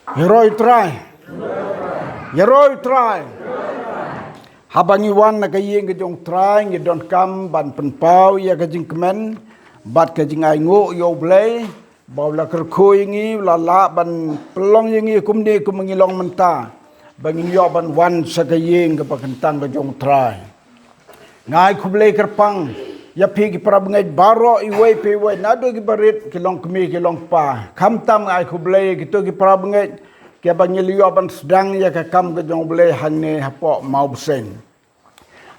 Yaroi try. Habang iwan na kayeng kajong try ngidon kam ban penpau ya kajing kemen bat kajing ai ngo yo blay baula kerkoi ngi lala ban pelong yengi kumni kumengilong menta bangin yo ban wan sa kayeng ka pakentang kajong try ngai kublay kerpang ya pigi prabngai baro iway peway nado gi barit kilong kemi kilong pa kamtam ngai kublay gitu gi prabngai kaya bangiliyo ban sedang ya kakam kajong blay hangne hapo mau besen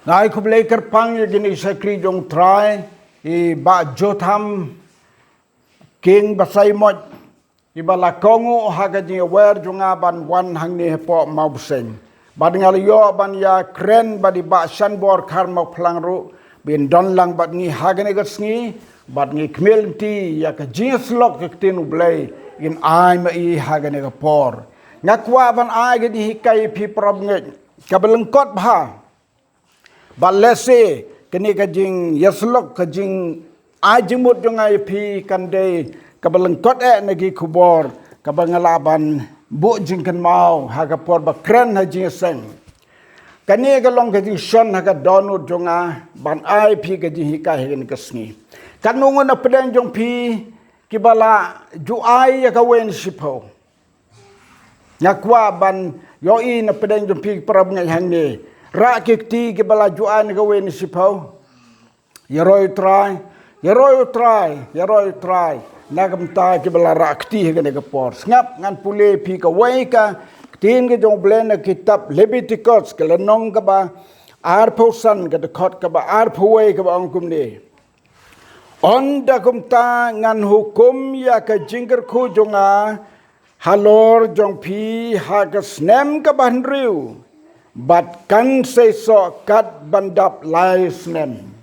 ngai kublay kerpang ya gini sakri jong try i ba jotham king basay mot ibala kongo hagajing wer junga ban wan hangne hapo mau besen badingaliyo ban ya kren badi ba sanbor karma plangru bin don lang bat ngi hagane gasngi bat ngi kmelti ya ka jinslok ktin ublay in ai ma i hagane ga por ngakwa ban ai ga di hikai pi probnge kabelengkot bha balese kini ka jing yaslok ka jing ai jimut jongai pi kande kabelengkot nagi kubor kabangalaban bu jingkan mau haga por ba kren ha jing seng kani ga long ka jing shon haga donut jonga ban ai pi ka jing hikai hen kasni kanungun na pedang jong pi kibala ju ai ya ka wen sipo nyakwa ban yoi na pedang jong pi parab ngai hangne ra kikti kibala ju ai ka wen sipo yaroi try nagam ta kibala ra kti hegane ka por ngap ngan pule pi ka wai ka tin ke jong blen na kitab Leviticus kala nong ka ba ar posan ka de khot ka ba ar phuwei ka ba ong kumni onda kumta ngan hukum ya ka jingker khu jonga halor jong pi ha ka snem ka ban riu bat kan se so kat bandap lai snem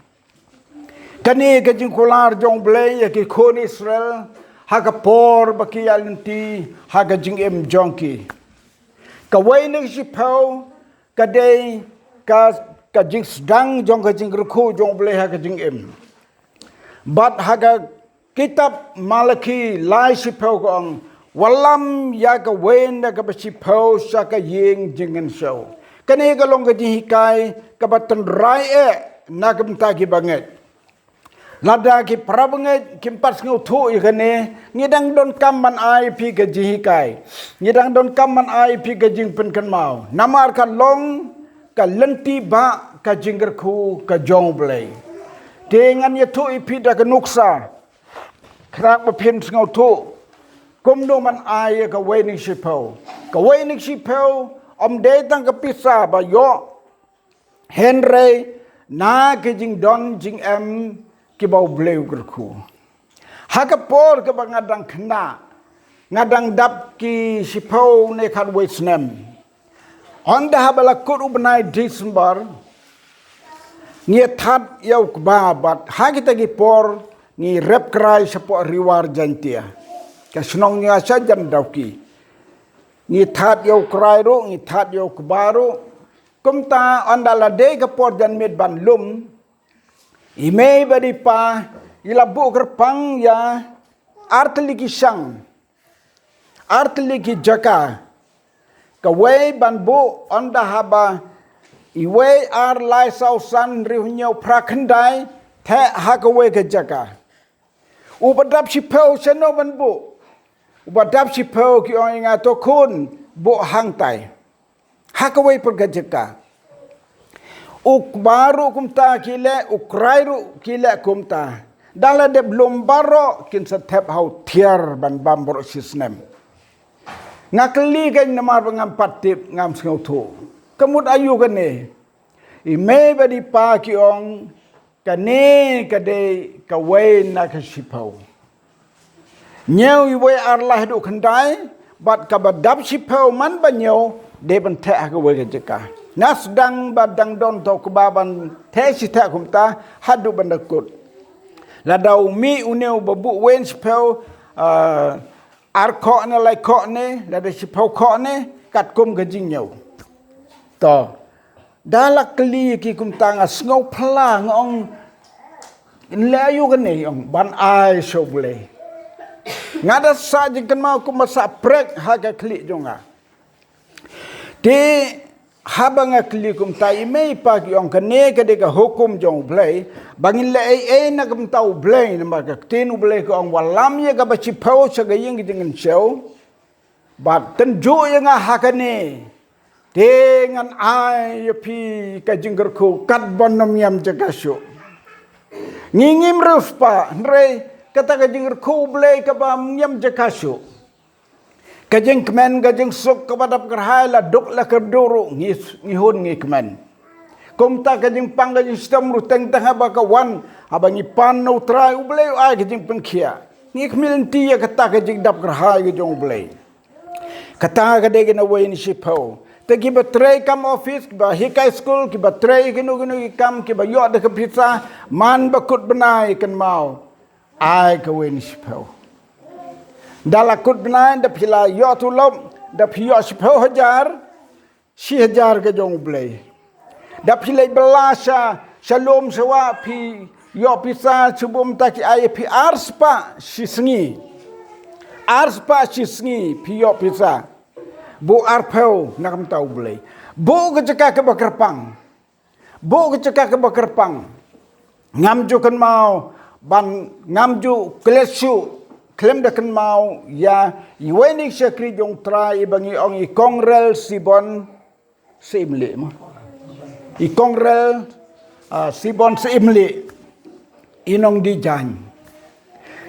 kani ka jing kular jong ble ya ki khon Israel ha ka por baki alinti ha ka jing em jongki ka wai ning si pau ka dei ka jing sedang jong ka jing khu jong ble ha ka jing em bat haga kitab Malaki lai si pau kong walam ya ka wen na ka si pau sa ka yeng jingen so kani ka long ka hikai ka batan rai na ka mta ki banget lada ki prabanget kimpas ngau thu ikane ngidang don kamman ai pi ka hikai ngidang don kamman ai pi ka jing Pynkymaw namar ka long ka lenti ba ka jingger khu ka jong blai dengan ya tu ipi dah ke nuksa kerak berpin sengau tu kumdo man ai ka wening sipau om datang ke pisah ba yo Henry na ke jing don jing em ki bau bleu kerku hakapor ke bangadang kena ngadang dap ki sipau ne kan wesnem onda habala kudu benai Desember ngi that yau kebabat hagi tagi por ngi rep krai sepo riwar jantia kasnong nya sajan dauki ngi that yau krai ro ngi that yau kebaru kumta andala de ke por jan med ban lum ime badi pa ilabu kerpang ya artli ki sang artli ki jaka kawai ban bu onda haba iwe ar lai sau san riunyo prakandai the hakawe ke jaka ubadap sipau seno ban bu ubadap sipau ki ong inga to kun bu hang tai hakawe per ke jaka ukbaru kumta kile ukrairu kile kumta dala de blom baro kin setep hau tiar ban bambor sisnem ngakli kan namar ngam patip ngam sengau tu kemud ayu kene ime badi pa ki ong kane kade kawai na kasipau nyau iwe arlah du khandai bat kabadap sipau man banyo de ban the ka we ka nas dang badang don to kubaban the si the kumta hadu bandakut la dau mi uneu babu wen sipau ar kho ne lai kho ne la de sipau kho ne kat kum ka jing nyau to dalak kli ki kum tang asngau phla ngong in la yu kan nei ong ban ai so ble Ngada saja kan mau ku masa prek haga klik jonga. Te habang akli kum tai mei pagi ong kane ka de ka hukum jong blai bangin le ai na kum tau blai na ma ka tinu blai ko ong walam ye ka ba chi pau cha ga ying jing show bat ten jo ye nga hakane dengan ai ye pi ka jingger ko kat bonom yam jaga shu ngingim ruspa re kata ka jingger ko blai ka ba yam jaga shu kajeng kemen kajeng sok kepada perhai la dok la kerdoro ngihun ngi kemen komta kajeng pang kajeng stem ruteng tang haba kawan abang ipan no trai ublei ai kajeng pengkia ngi kemilin tia kata kajeng dap perhai kajeng ublei kata kadege na way ni sipau tegi batray kam office ba hikai school ki batray ginu kam ki ba yo de kapisa man bakut benai kan mau ai ka way ni sipau dalakut benar dah pila yo tu lom dah pila 10,000 6,000 ke jong blai dah pila belasa shalom sewa pi yo pisa sebum taki ai pi arspa sisngi pi yo pisa bu arpau nakam tau blai bu keceka ke bakerpang ngamju kan mau ban ngamju klesu klem dekan mau ya iwenik sekri jong trai bangi ong i kongrel sibon seimli mo i kongrel sibon seimli inong di jan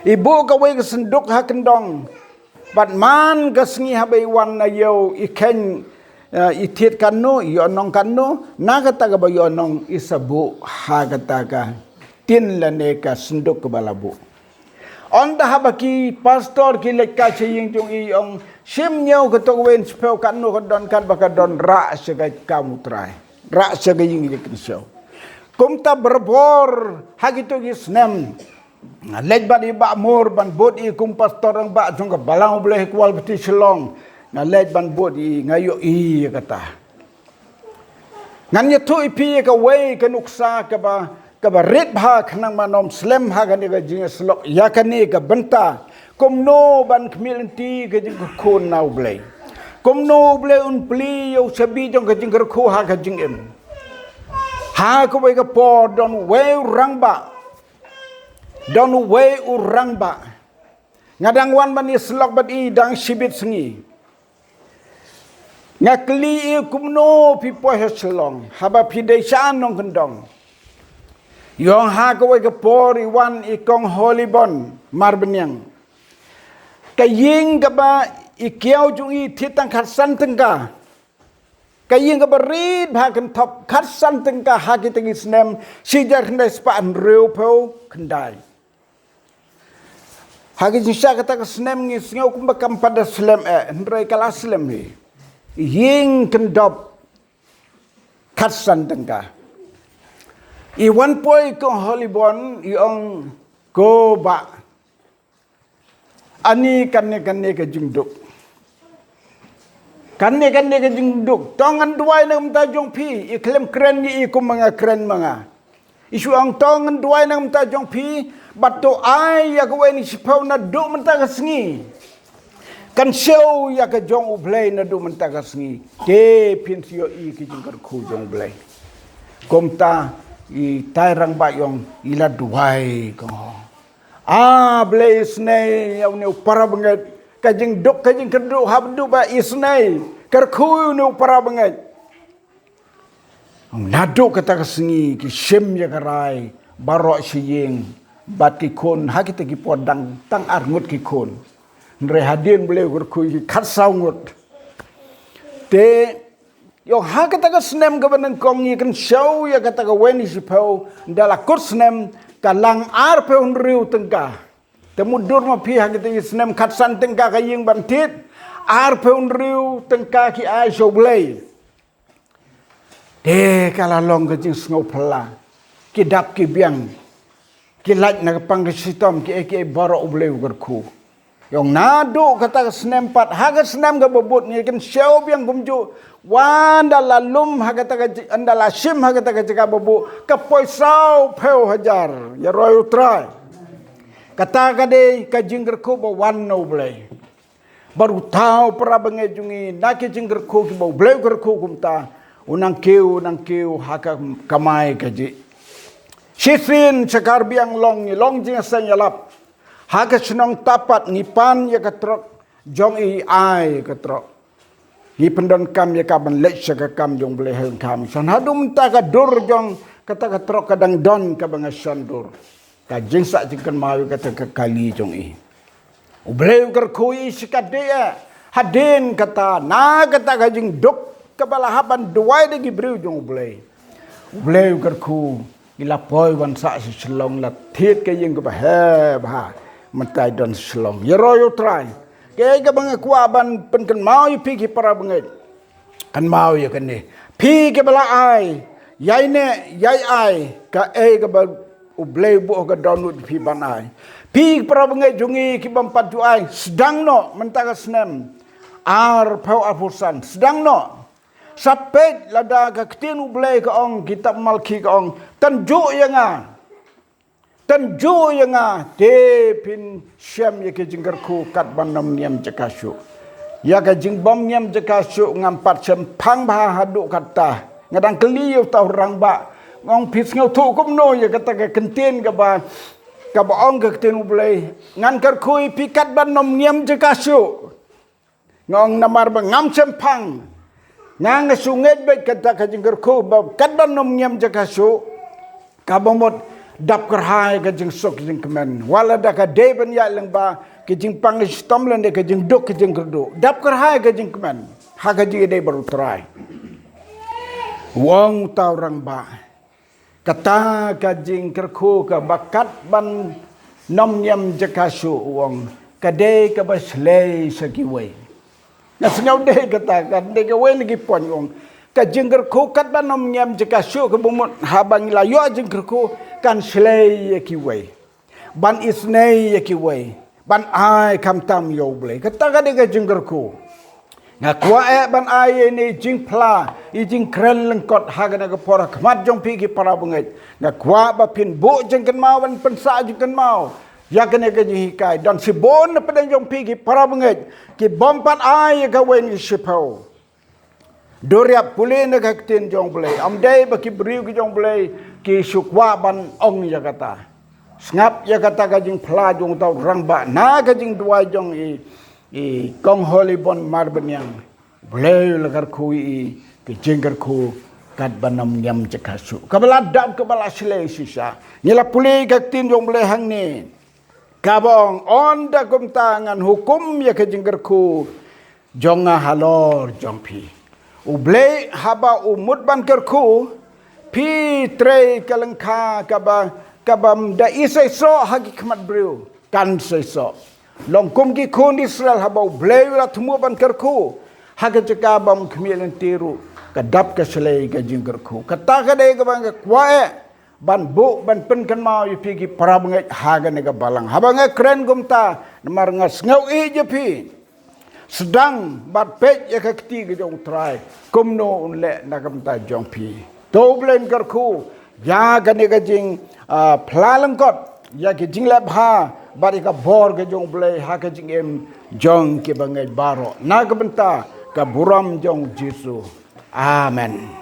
ibu kawe kesenduk hakendong bat man kesngi habai wan na yo iken itit kanu yo nong kanu na kata ka ba yo nong isabu ha kata ka tin laneka senduk ke balabu onda habaki pastor ki lekka ching chung i ong sim nyau ka to wen speu kan no don kan baka don ra segai kamu trai ra segai ying kin show kumta berbor hagito gis nem lej badi ba mor ban bod i kum pastor ang ba chung ka balang boleh kwal beti selong na lej ban bod i ngayo i kata ngan yetu ipi ka way ka nuksa ka ba kabarit bha khanang manom slem ha kan ga jing slok ya kan ni ka benta kom no ban kmilenti ga jing khon nau blai kom no blai un pli yo sabi jong ga jing kho ha ga jing em ha ko we ga po don we urang ba ngadang wan ban slok bat i dang sibit sengi ngakli kom no pi po ha slong haba pi de shan nong kendong Yong ha ko ke pori wan ikong holibon marbenyang kaying ka ba ikiao jung i titang khatsan tengka kaying ka ba rid ba kan top khatsan tengka ha ki tegi snem sijar khandai span reu po khandai ha ki jisha kata ka snem ngi sngau kum ba kam pada slem ndrai kala slem hi ying kendop khatsan tengka Iwan poi ko holibon iong ko ba ani kanne ke jingduk kanne ke jingduk tongan duai nam ta jong pi iklem kren ni ikum mga kren mga isu ang tongan duai nam ta jong pi bato ai ya ko ni sipau na do man ta kasngi kan show ya ka jong ublay na do man ta kasngi ke pinsio i ki jingkar khu jong ublay komta i tairang ba yong ila duai ko blai snai yaw ne para banget kajing dok kajing kedu habdu ba isnai kerku ne para banget nadu kata kesengi ki shem ya karai barok siying bat ki kon ha kita ki podang tang arngut ki kon nre hadin boleh kerku ki khat saungut te Yo ha kata ka snem ka banang kong ni kan show ya kata ka weni sipau ndala kut snem ka lang ar pe un riu tengka temudur ma pi ha kita snem khatsan tengka ka ying bantit ar pe un riu tengka ki ai show blai de kala long ka jing sngo phala ki dap ki biang ki laj na pang ki sitom ki baro blai ur khu Yong nado kata snem pat haga snem ga bobot ni kan show biang kumju wanda lalum haga ta andala sim haga ta ka bobo ka poisau peu hajar ya roy utrai Kata kade ka jinggerku ba wanno blay. Baru tahu para bangejungi nak jinggerku ki ba blay gerku kumta unang keu haka kamai kaji. Sisin cakar biang long jing sang yalap. Haka senong tapat nipan ya katrok jong ai katrok. Ni pendon kam ya kaban lek kam jong boleh heng kam. San hadum ta ka dur jong kata katrok kadang don ka bangasan dur. Ka jing sak jingkan mau kata ka kali jong Ubleu kerkui sikadea hadin kata na kata ka jing duk kepala haban duai de gibreu jong ubleu kerku ila poi wan sa si selong la thiet ke yeng ka ba mentai don selong ye royo try ke ka bang kwa ban pen kan mau yu pi ki para bangai kan mau ya kan ni pi ke bala ai yai ai ka ka ba ubleu bu ka donut pi ban ai pi para bangai jungi ki bam pat ai sedang no mentaka snem ar pau apusan sedang no sapet lada ka ketin ublei ka ong kitab malki ka ong tanju yang te pin syam ye ke jinggerku kat banam niam jakasu ya ka jing bom niam jakasu ngampat sempang bah hadu kata ngadang keliu tau rang ba ngong pis ngau tu kum no ya kata ka kentin ka ba ong ka ketin ublei ngan kerkui pikat banam niam jakasu ngong namar ba ngam sempang nang sunget baik kata ka jinggerku ba kadban nom nyam jakasu kabomot dap kerhai ka jing sok jing kemen wala da ka deben ya leng ba ke jing pang stomlen de ka jing dok ke jing kerdu dap kerhai ka jing kemen ha ka jing de baru try wong tau rang ba kata ka jing kerku ka bakat ban nom nyam jakasu wong ka de ka ba slei sakiwe na sengau deh katakan deh ke wen lagi pon wong ka jengger ko kat banom nyam jeka syu ke bumut habang la yo jengger ko kan slei ki we ban isnei ki we ban ai kam tam yo ble kata ka deh ke jengger ko na kwa ban ai ni jing pla i jing kren lengkot ha ka na pora kmat jong pi ki para bunget na kwa ba pin bu jengken mau ban pensa jengken mau ya kena ke hikai dan si bon na pedang jong pi para benget ki bompat ai ka wen sipau doriap pulin na ka tin jong blai amdai ba ki briu ki jong blai ki sukwa ban ong ya kata ngap ya kata ka jing pla jong tau rang ba na ka jing dua jong i kong holy bon marben yang blai la kar kui ki jengker ku kat banam nyam cekasu kabala dap kabala sile sisa nila pulai ka tin jong blai hang ni kabong onda kum tangan hukum ya ke jinggerku jonga halor jongpi ublei haba umut ban kerku pi tre kalengka kabam da isai so hagi kmat bru kan so longkum ki kun Israel haba ublei la tumu ban kerku haga jakabam kemilen tiru kadap ke selei ke jinggerku kata ka dei ka bang kwae ban bu ban pen kan mau yu pigi para bangai haga nega balang habanga keren gumta namar ngas ngau i je pi sedang bat pet ya ka kti ge jong trai kumno unle na gamta jong pi to blen karku ya ga nega jing plalangkot ya ke jing lab ha bari ka bor ge jong blai ha ka jing em jong ke bangai baro na gamta ka buram jong Jesu amen.